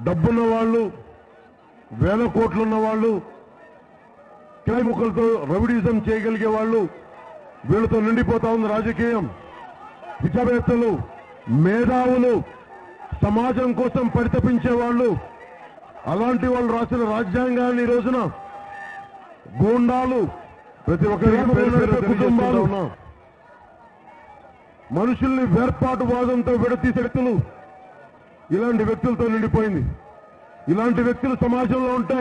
డబ్బున్న వాళ్ళు, వేల కోట్లున్న వాళ్ళు, కిరాయి ముక్కలతో రౌడీజం చేయగలిగే వాళ్ళు, వీళ్ళతో నిండిపోతా ఉంది రాజకీయం. విద్యావేత్తలు, మేధావులు, సమాజం కోసం పరితపించే వాళ్ళు, అలాంటి వాళ్ళు రాసిన రాజ్యాంగాన్ని ఈ రోజున గూండాలు, ప్రతి ఒక్కరి కుటుంబాలు, మనుషుల్ని వేర్పాటువాదంతో విడతీసే వ్యక్తులు, ఇలాంటి వ్యక్తులతో నిండిపోయింది. ఇలాంటి వ్యక్తులు సమాజంలో ఉంటే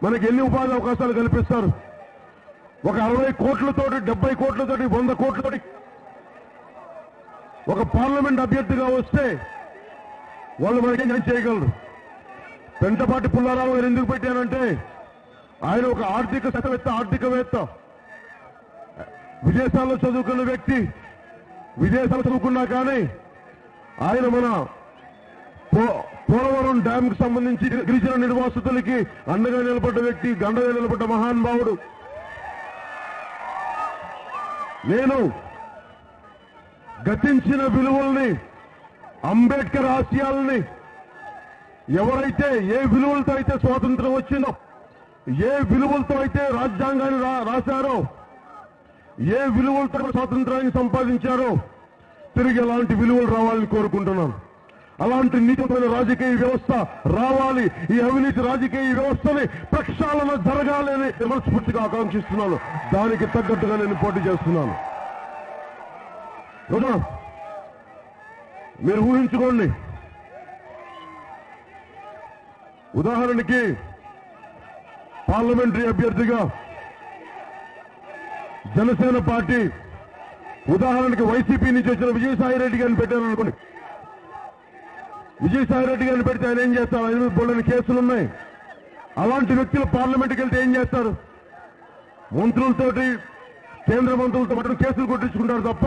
మనకి ఎన్ని ఉపాధి అవకాశాలు కల్పిస్తారు? ఒక 60 కోట్లతోటి, 70 కోట్లతోటి, 100 కోట్లతోటి ఒక పార్లమెంట్ అభ్యర్థిగా వస్తే వాళ్ళు మనకేం చేయగలరు? పెంటపాటి పుల్లారావు గారు ఎందుకు పెట్టానంటే ఆయన ఒక ఆర్థికవేత్త, విదేశాల్లో చదువుకున్న వ్యక్తి. విదేశాల్లో చదువుకున్నా కానీ ఆయన మన పోలవరం డ్యామ్ కు సంబంధించి గిరిజన నిర్వాసితులకి అండగా నిలబడ్డ వ్యక్తి, గండగా నిలబడ్డ మహానుభావుడు. నేను గతించిన విలువల్ని, అంబేద్కర్ ఆశయాల్ని, ఎవరైతే ఏ విలువలతో అయితే స్వాతంత్రం వచ్చిందో, ఏ విలువలతో అయితే రాజ్యాంగాన్ని రాశారో, ఏ విలువలతో స్వాతంత్రాన్ని సంపాదించారో తిరిగి అలాంటి విలువలు రావాలని కోరుకుంటున్నాను. అలాంటి నీతిమైన రాజకీయ వ్యవస్థ రావాలి. ఈ అవినీతి రాజకీయ వ్యవస్థని ప్రక్షాళన జరగాలని మనస్ఫూర్తిగా ఆకాంక్షిస్తున్నాను. దానికి తగ్గట్టుగా నేను పోటీ చేస్తున్నాను. మీరు ఊహించుకోండి, ఉదాహరణకి పార్లమెంటరీ అభ్యర్థిగా జనసేన పార్టీ, ఉదాహరణకి వైసీపీ నుంచి వచ్చిన విజయసాయిరెడ్డి గారిని పెట్టారనుకోండి. విజయసాయిరెడ్డి గారిని పెడితే ఆయన ఏం చేస్తారు? ఆయన మీద బోల్డని కేసులున్నాయి. అలాంటి వ్యక్తులు పార్లమెంట్కి వెళ్తే ఏం చేస్తారు? మంత్రులతోటి, కేంద్ర మంత్రులతో మాత్రం కేసులు కొట్టించుకుంటారు తప్ప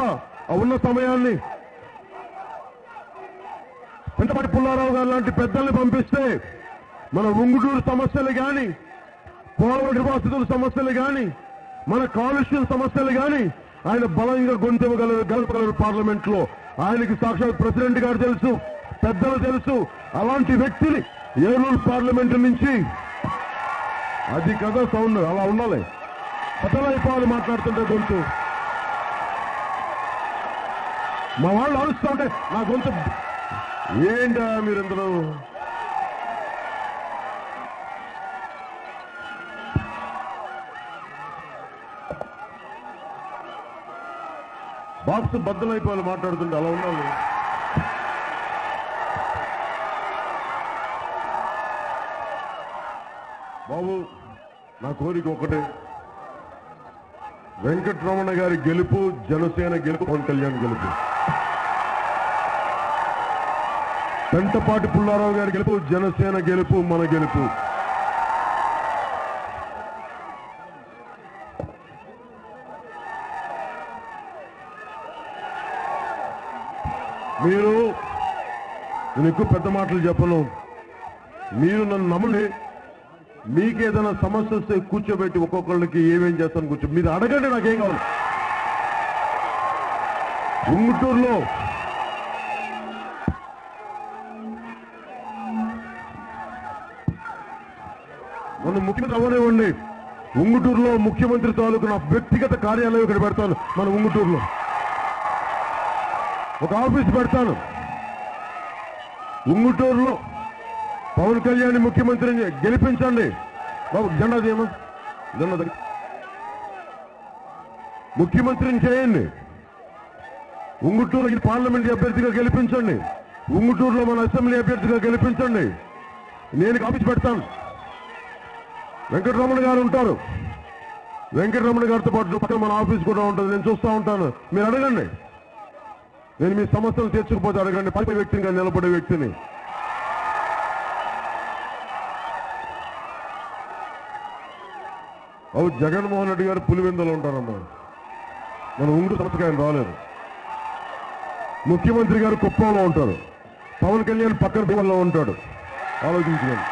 ఆ ఉన్న సమయాన్ని. పెంటపాటి పుల్లారావు గారు లాంటి పెద్దల్ని పంపిస్తే మన ఉంగుటూరు సమస్యలు కానీ, పోలవరం నిర్వాసితుల సమస్యలు కానీ, మన కాలుష్యం సమస్యలు కానీ ఆయన బలంగా గెలపగలరు పార్లమెంట్ లో. ఆయనకి సాక్షాత్ ప్రెసిడెంట్ గారు తెలుసు, పెద్దలు తెలుసు. అలాంటి వ్యక్తిని ఏలూరు పార్లమెంటు నుంచి, అది కదా సౌండ్, అలా ఉండాలి. బదలైపోవాలి మాట్లాడుతుంటే గొంతు. మా వాళ్ళు అరుస్తా ఉంటే నా గొంతు ఏంటా మీరందరూ? బాక్స్ బద్దలైపోవాలి మాట్లాడుతుంటే, అలా ఉండాలి. బాబు, నా కోరిక ఒకటే, వెంకటరమణ గారి గెలుపు, జనసేన గెలుపు, పవన్ కళ్యాణ్ గెలుపు. పెంటపాటి పుల్లారావు గారి గెలుపు, జనసేన గెలుపు, మన గెలుపు. మీరు, నేను ఎక్కువ పెద్ద మాటలు చెప్పను, మీరు నన్ను నమ్మండి. మీకేదైనా సమస్య వస్తే కూర్చోబెట్టి ఒక్కొక్కళ్ళకి ఏమేం చేస్తాను కూర్చో, మీరు అడగండి, నాకేం కావాలి. ఉంగుటూరులో మన ముఖ్యమంత్రి అవనివ్వండి, ఉంగుటూరులో ముఖ్యమంత్రి తాలూకు నా వ్యక్తిగత కార్యాలయం ఇక్కడ పెడతాను. మన ఉంగుటూరులో ఒక ఆఫీస్ పెడతాను. ఉంగుటూరులో పవన్ కళ్యాణ్ ముఖ్యమంత్రిని గెలిపించండి. బాబు జెండా తీయమా, జెండా దగ్గర ముఖ్యమంత్రిని చేయండి. ఉంగుటూరుకి పార్లమెంట్ అభ్యర్థిగా గెలిపించండి. ఉంగుటూరులో మన అసెంబ్లీ అభ్యర్థిగా గెలిపించండి. నేను ఆఫీస్ పెడతాను. వెంకటరమణ గారు ఉంటారు. వెంకటరమణ గారితో పాటు పక్కన మన ఆఫీస్ కూడా ఉంటుంది. నేను చూస్తూ ఉంటాను. మీరు అడగండి. నేను మీ సమస్యలు తీర్చుకుపోతే అడగండి. పై వ్యక్తిగా నిలబడే వ్యక్తిని. అవు జగన్మోహన్ రెడ్డి గారు పులివెందులో ఉంటారన్నారు. మన ఉంగుటూరు సమస్యకి ఆయన రాలేదు. ముఖ్యమంత్రి గారు కుప్పంలో ఉంటారు. పవన్ కళ్యాణ్ పక్కన భీమలో ఉంటాడు. ఆలోచించండి.